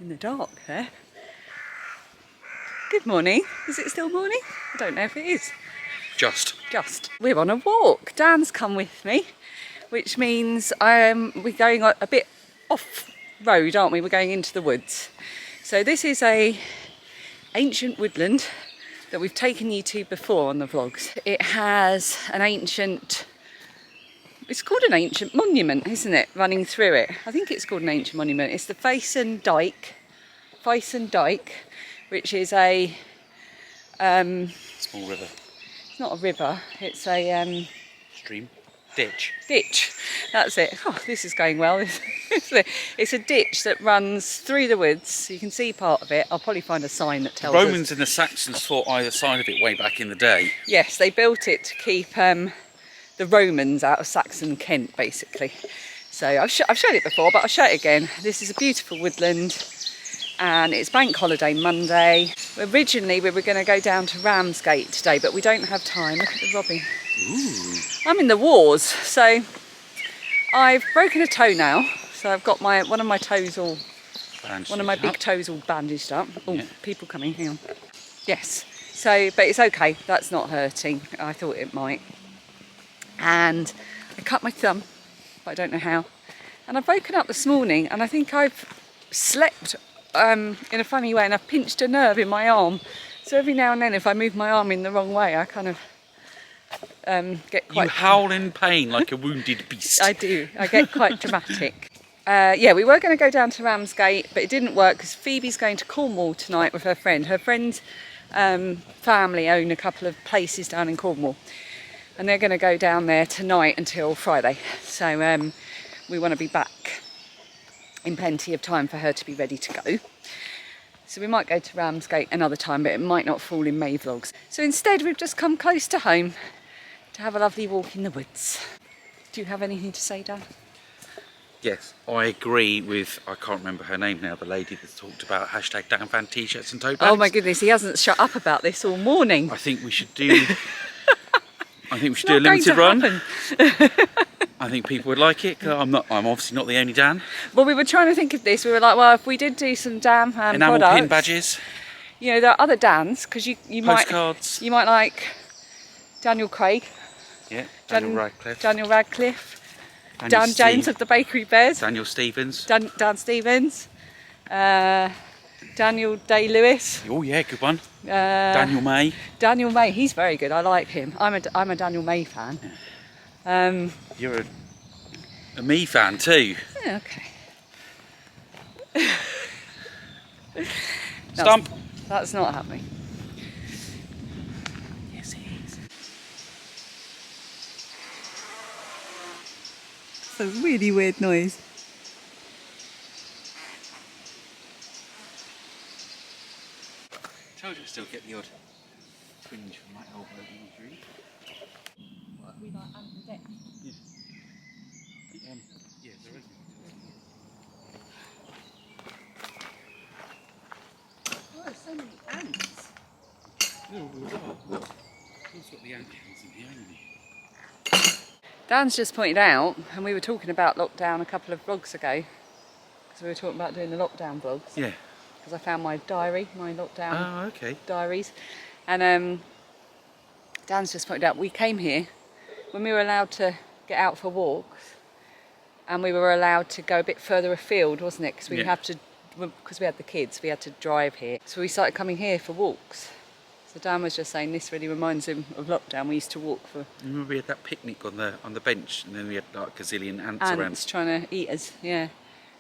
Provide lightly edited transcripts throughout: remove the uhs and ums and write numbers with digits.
in the dark there. Good morning. Is it still morning? I don't know if it is. Just. We're on a walk. Dan's come with me, which means we're going a bit off road, aren't we? We're going into the woods. So this is a ancient woodland that we've taken you to before on the vlogs. It has an ancient, it's called an ancient monument, isn't it, running through it? I think it's called an ancient monument. It's the Fysen Dyke, which is a Small river. it's not a river, it's a Stream. Ditch. That's it. Oh, this is going well. It's a ditch that runs through the woods. You can see part of it. I'll probably find a sign that tells us. The Romans and the Saxons fought either side of it way back in the day. Yes, they built it to keep the Romans out of Saxon Kent, basically. So I've shown it before, but I'll show it again. This is a beautiful woodland, and it's bank holiday Monday. Originally, we were going to go down to Ramsgate today, but we don't have time. Look at the robin. Ooh. I'm in the wars, so I've broken a toe now. So I've got one of my toes all, one of my big toes all bandaged up. Oh, yeah. People coming, hang on. Yes, so, but it's okay, that's not hurting. I thought it might. And I cut my thumb, but I don't know how. And I've woken up this morning and I think I've slept in a funny way and I've pinched a nerve in my arm. So every now and then if I move my arm in the wrong way, I kind of get quite... You howl in pain like a wounded beast. I do, I get quite dramatic. Yeah, we were going to go down to Ramsgate, but it didn't work because Phoebe's going to Cornwall tonight with her friend. Her friend's family own a couple of places down in Cornwall. And they're going to go down there tonight until Friday. So we want to be back in plenty of time for her to be ready to go. So we might go to Ramsgate another time, but it might not fall in May vlogs. So instead we've just come close to home to have a lovely walk in the woods. Do you have anything to say, Dan? Yes, I agree with, I can't remember her name now, the lady that talked about hashtag Dan Fan t-shirts and tote bags. Oh my goodness, he hasn't shut up about this all morning. I think we should do a limited run. I think people would like it. I'm obviously not the only Dan. Well, we were trying to think of this. We were like, well, if we did do some Dan Fan enamel products, pin badges. You know, there are other Dans because you postcards. You might like Daniel Craig. Yeah, Daniel Radcliffe. Dan James of the Bakery Bears. Daniel Stevens. Dan Stevens. Daniel Day-Lewis. Oh yeah, good one. Daniel May. Daniel May, he's very good. I like him. I'm a Daniel May fan. You're a me fan too. Yeah, okay. Stump. That's not happening. Yes, it is. It's a really weird noise. Told you I still get the odd twinge from my elbow injury. What, we like ant and deck? Yeah. Yeah, there is. Oh, there's so many ants. No, we've got the ant hounds in here, haven't we? Dan's just pointed out, and we were talking about lockdown a couple of vlogs ago, because we were talking about doing the lockdown vlogs. Yeah. Because I found my diary, my lockdown diaries. And Dan's just pointed out, we came here when we were allowed to get out for walks, and we were allowed to go a bit further afield, wasn't it? Because we had the kids, we had to drive here. So we started coming here for walks. So Dan was just saying this really reminds him of lockdown. We used to walk for... Remember we had that picnic on the bench, and then we had like a gazillion ants around. Ants trying to eat us, yeah.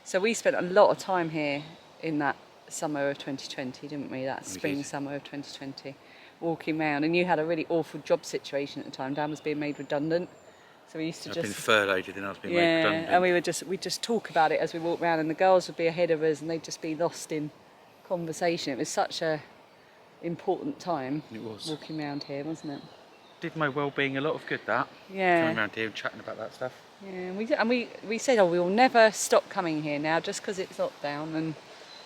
So we spent a lot of time here in that summer of 2020, didn't we? That summer of 2020, walking around. And you had a really awful job situation at the time. Dan was being made redundant, so we used to I'd been furloughed, and I was being made redundant. And we'd just talk about it as we walked around, and the girls would be ahead of us, and they'd just be lost in conversation. It was such a important time. It was walking around here, wasn't it? Did my well-being a lot of good. That coming around here and chatting about that stuff. Yeah, and we said, oh, we will never stop coming here now, just because it's lockdown. And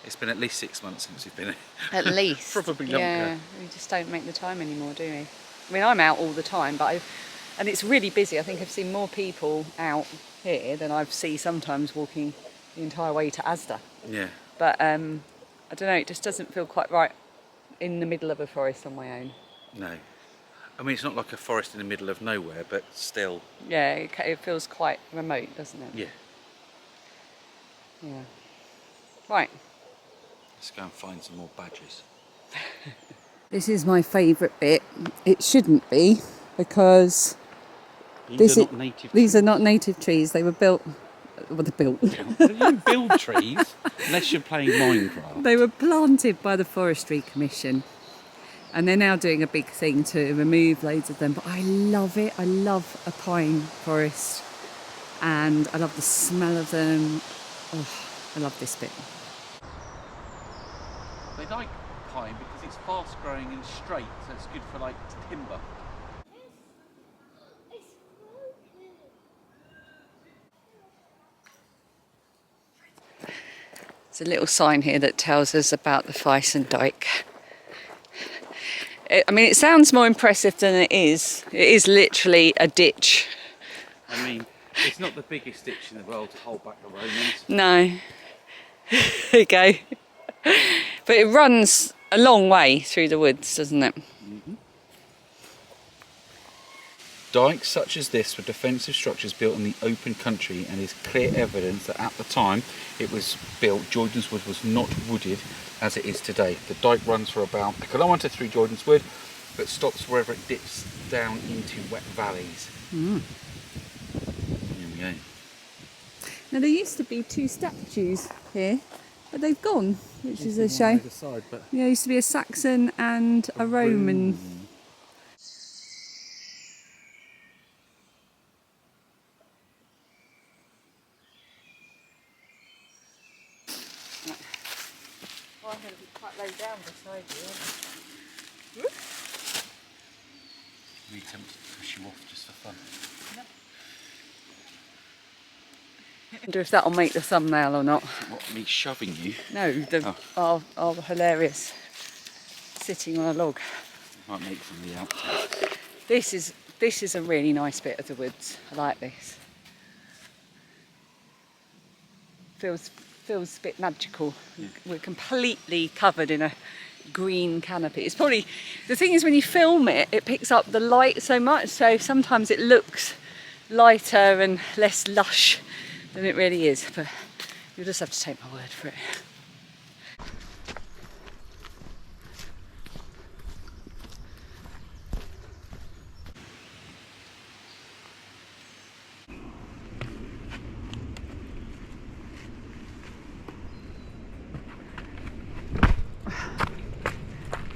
it's been at least 6 months since we've been here. At least. Probably longer. Yeah, we just don't make the time anymore, do we? I mean, I'm out all the time, and it's really busy. I think I've seen more people out here than I've seen sometimes walking the entire way to Asda. Yeah. But I don't know, it just doesn't feel quite right in the middle of a forest on my own. No. I mean, it's not like a forest in the middle of nowhere, but still. Yeah, it feels quite remote, doesn't it? Yeah. Yeah. Right. Let's go and find some more badgers. This is my favourite bit. It shouldn't be, because These are not native trees. They were built. Well, they're built. You don't build trees unless you're playing Minecraft. They were planted by the Forestry Commission, and they're now doing a big thing to remove loads of them. But I love it. I love a pine forest, and I love the smell of them. Oh, I love this bit. They like pine because it's fast growing and straight, so it's good for like timber. There's a little sign here that tells us about the Fyson Dyke. I mean, it sounds more impressive than it is. It is literally a ditch. I mean, it's not the biggest ditch in the world to hold back the Romans. No. There you go. But it runs a long way through the woods, doesn't it? Mm-hmm. Dykes such as this were defensive structures built in the open country, and is clear evidence that at the time it was built, Jordan's Wood was not wooded as it is today. The dyke runs for about 1 kilometre through Jordan's Wood, but stops wherever it dips down into wet valleys. Mm. There we go. Now, there used to be 2 statues here, but they've gone, which is a shame. Side, but Yeah, there used to be a Saxon and a Roman. I'm going to be quite low down beside you, aren't we attempt to push you off just for fun. I wonder if that'll make the thumbnail or not. What, me shoving you? No, our hilarious sitting on a log. Might make some of the outside. This is a really nice bit of the woods. I like this. Feels a bit magical. Yeah. We're completely covered in a green canopy. It's probably, the thing is, when you film it, it picks up the light so much, so sometimes it looks lighter and less lush than it really is, but you'll just have to take my word for it.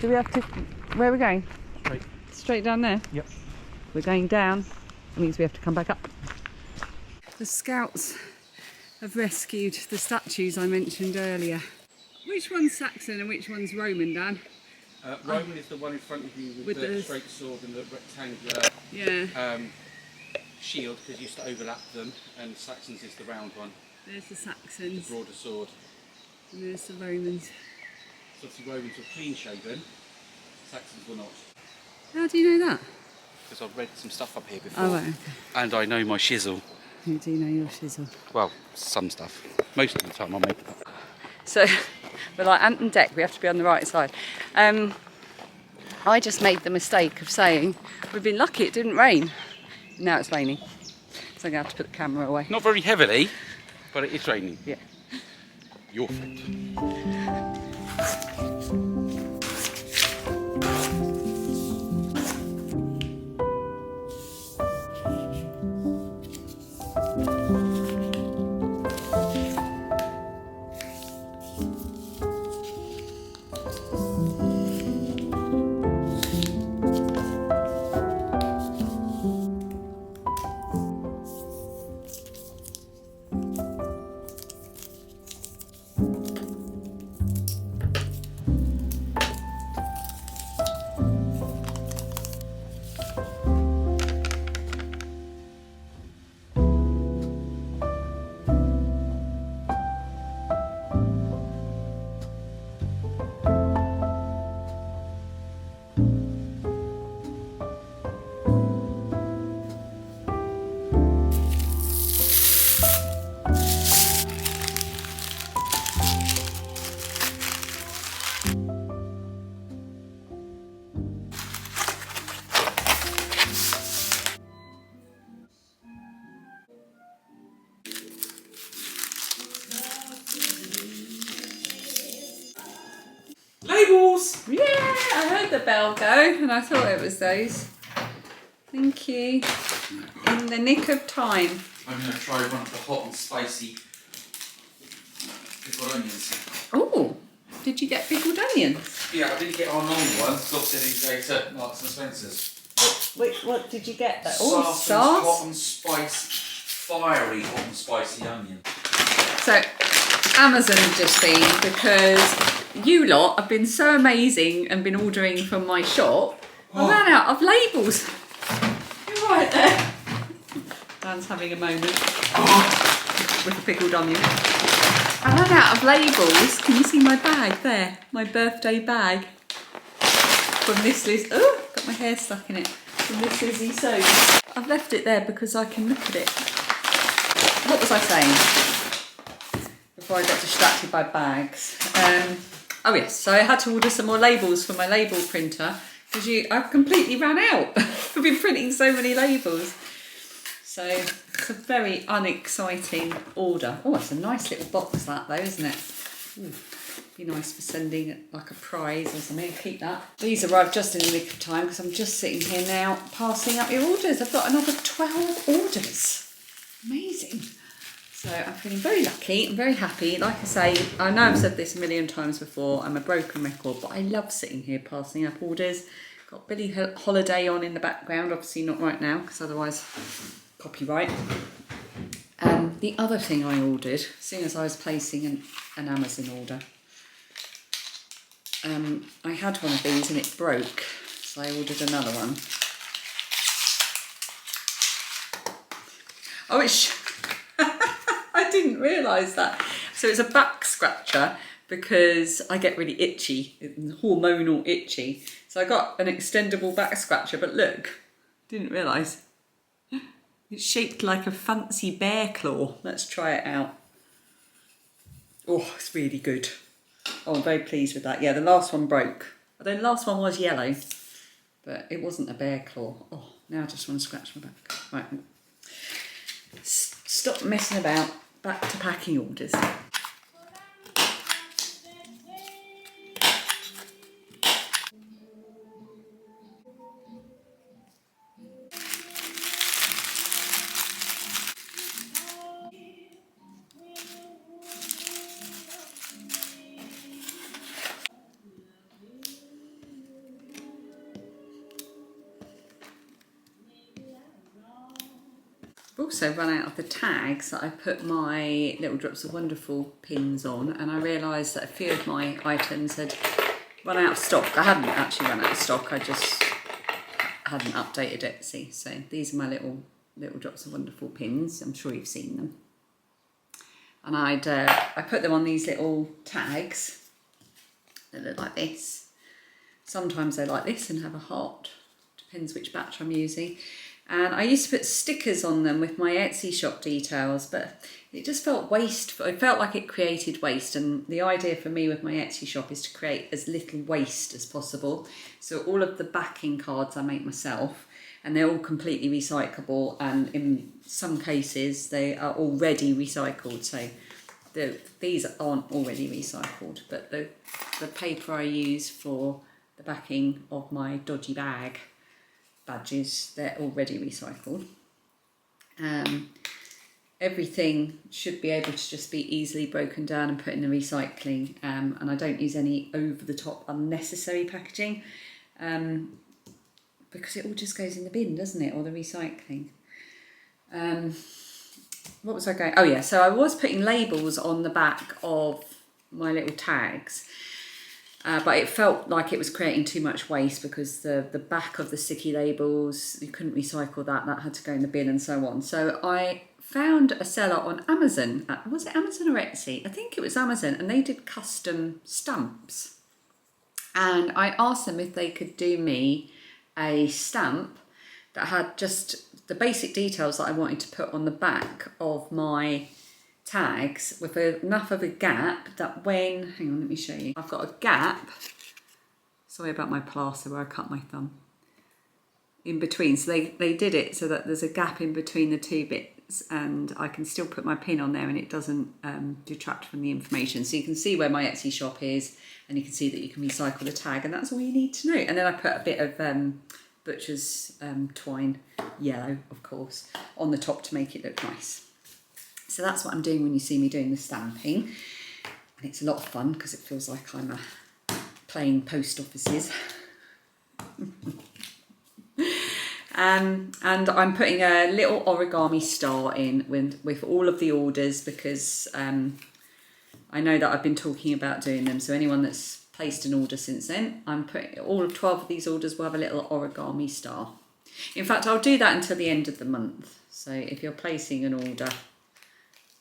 Do we have to, where are we going? Straight. Straight down there? Yep. We're going down. That means we have to come back up. The scouts have rescued the statues I mentioned earlier. Which one's Saxon and which one's Roman, Dan? Roman is the one in front of you with the straight sword and the rectangular shield, because you used to overlap them, and Saxons is the round one. There's the Saxons. The broader sword. And there's the Romans. So obviously Romans were clean shaven, Saxons were not. How do you know that? Because I've read some stuff up here before. Oh, right, okay. And I know my shizzle. You do know your shizzle. Well, some stuff. Most of the time I make it up. So, we're like Ant and Dec, we have to be on the right side. I just made the mistake of saying, we've been lucky it didn't rain. Now it's raining. So I'm going to have to put the camera away. Not very heavily, but it is raining. Yeah. Your fault. the bell go, and I thought it was those. Thank you. In the nick of time. I'm going to try one of the hot and spicy pickled onions. Oh, did you get pickled onions? Yeah, I didn't get our normal ones, because obviously I didn't go to Marks and Spencer's. What did you get? Sarsen's hot and spicy, fiery hot and spicy onion. So, Amazon just been, because you lot have been so amazing and been ordering from my shop, I ran out of labels. You're right there. Dan's having a moment with a pickled onion. I ran out of labels. Can you see my bag there? My birthday bag. From this Liz. Oh, got my hair stuck in it. From this Lizzie Soap. I've left it there because I can look at it. What was I saying? Before I got distracted by bags. Oh yes, so I had to order some more labels for my label printer because I've completely ran out. I've been printing so many labels. So it's a very unexciting order. Oh, it's a nice little box that though, isn't it? Ooh, be nice for sending it like a prize or something. Keep that. These arrived just in the nick of time because I'm just sitting here now passing up your orders. I've got another 12 orders. Amazing. So I'm feeling very lucky and very happy. Like I say, I know I've said this a million times before, I'm a broken record, but I love sitting here passing up orders. Got Billie Holiday on in the background, obviously not right now, because otherwise copyright. The other thing I ordered, as soon as I was placing an Amazon order, I had one of these and it broke, so I ordered another one. Oh, it's... I didn't realise that. So it's a back scratcher because I get really itchy, hormonal itchy. So I got an extendable back scratcher, but look, didn't realise. It's shaped like a fancy bear claw. Let's try it out. Oh, it's really good. Oh, I'm very pleased with that. Yeah, the last one broke. Although the last one was yellow, but it wasn't a bear claw. Oh, now I just want to scratch my back. Right. Stop messing about. Back to packing orders. I've also run out of the tags that I put my Little Drops of Wonderful pins on, and I realised that a few of my items had run out of stock. I hadn't actually run out of stock, I just hadn't updated it. See, so these are my little Drops of Wonderful pins. I'm sure you've seen them. And I put them on these little tags that look like this. Sometimes they're like this and have a heart. Depends which batch I'm using. And I used to put stickers on them with my Etsy shop details, but it just felt wasteful. It felt like it created waste, and the idea for me with my Etsy shop is to create as little waste as possible. So all of the backing cards I make myself, and they're all completely recyclable, and in some cases they are already recycled. So these aren't already recycled, but the paper I use for the backing of my dodgy bag badges, they're already recycled. Everything should be able to just be easily broken down and put in the recycling, and I don't use any over the top unnecessary packaging, because it all just goes in the bin, doesn't it, or the recycling. What was I going? Oh yeah, so I was putting labels on the back of my little tags, but it felt like it was creating too much waste because the back of the sticky labels, you couldn't recycle that had to go in the bin and so on. So I found a seller on Amazon, was it Amazon or Etsy? I think it was Amazon, and they did custom stamps. And I asked them if they could do me a stamp that had just the basic details that I wanted to put on the back of my tags, with enough of a gap that when, hang on, let me show you. I've got a gap, sorry about my plaster where I cut my thumb, in between. So they did it so that there's a gap in between the two bits. and I can still put my pin on there and it doesn't detract from the information. So you can see where my Etsy shop is, and you can see that you can recycle the tag, and that's all you need to know. And then I put a bit of butcher's twine, yellow of course, on the top to make it look nice. So that's what I'm doing when you see me doing the stamping, and it's a lot of fun because it feels like I'm playing post offices. And I'm putting a little origami star in with all of the orders, because I know that I've been talking about doing them. So anyone that's placed an order since then, I'm putting all of 12 of these orders will have a little origami star. In fact, I'll do that until the end of the month. So if you're placing an order,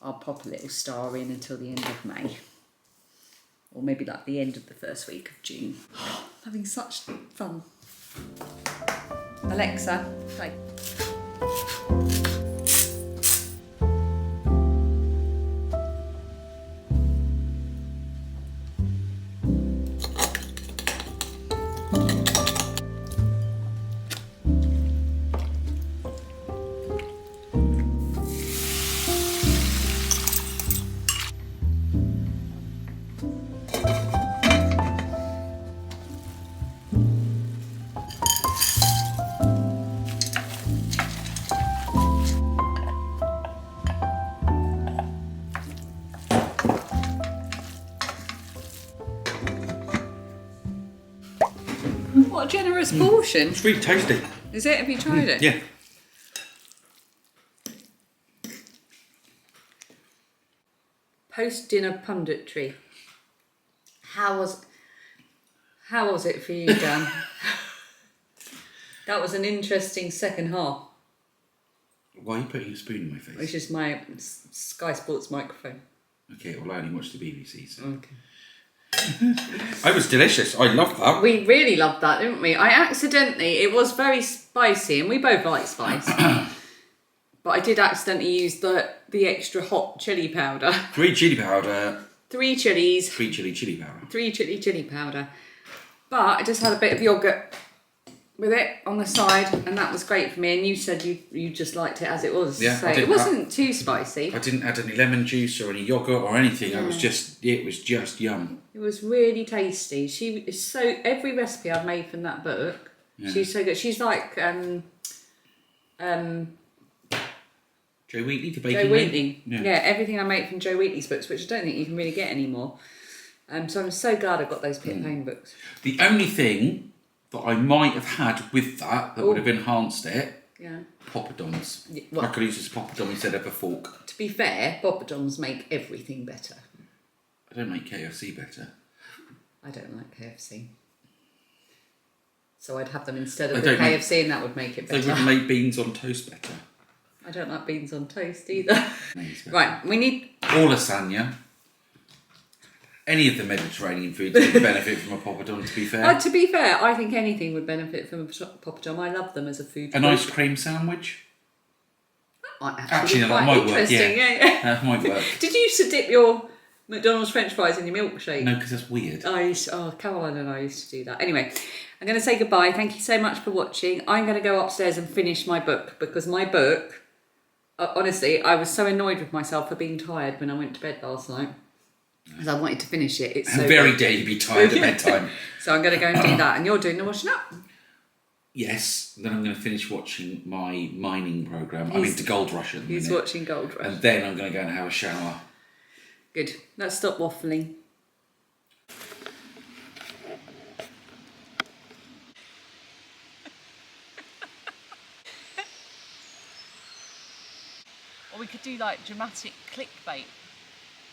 I'll pop a little star in until the end of May. Or maybe like the end of the first week of June. Having such fun. Alexa, play. What a generous portion. It's really tasty. Is it? Have you tried it? Yeah. Post-dinner punditry. How was it for you, Dan? That was an interesting second half. Why are you putting a spoon in my face? It's just my Sky Sports microphone. Okay, well I only watched the BBC, so. Okay. It was delicious. I loved that. We really loved that, didn't we? It was very spicy, and we both like spice. But I did accidentally use the extra hot chili powder. 3 chili powder. 3 chilies. 3 chili powder. 3 chili powder. But I just had a bit of yoghurt with it on the side, and that was great for me. And you said you just liked it as it was. Yeah, so it wasn't too spicy. I didn't add any lemon juice or any yoghurt or anything. It was just yum. It was really tasty. She is so, every recipe I've made from that book, she's so good. She's like Joe Wheatley, the baking Joe Wheatley. Yeah, everything I make from Joe Wheatley's books, which I don't think you can really get anymore. So I'm so glad I got those Pit Payne books. The only thing that I might have had with that would have enhanced it, poppadoms. Well, I could use this poppadom instead of a fork. to be fair, poppadoms make everything better. I don't make KFC better. I don't like KFC. So I'd have them instead of the KFC, and that would make it better. They wouldn't make beans on toast better. I don't like beans on toast either. Right, we need... Or lasagna. Any of the Mediterranean foods would benefit from a poppadom, to be fair. To be fair, I think anything would benefit from a poppadom. I love them as a food. An ice cream sandwich? That might Actually, be that quite might work, interesting. yeah. That might work. Did you used to dip your McDonald's French fries in your milkshake? No, because that's weird. Caroline and I used to do that. Anyway, I'm going to say goodbye. Thank you so much for watching. I'm going to go upstairs and finish my book, because my book, honestly, I was so annoyed with myself for being tired when I went to bed last night, because I wanted to finish it. It's so very good. dare you be tired at bedtime. So I'm going to go and do that, and you're doing the washing up. Yes, then I'm going to finish watching my mining programme. I'm into Gold Rush at the minute. He's watching Gold Rush. And then I'm going to go and have a shower. Good. Let's stop waffling. Or we could do like dramatic clickbait.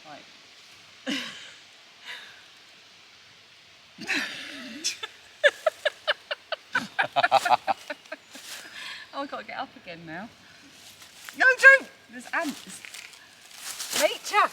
Like. Oh, I've got to get up again now. No, don't! There's ants. Nature!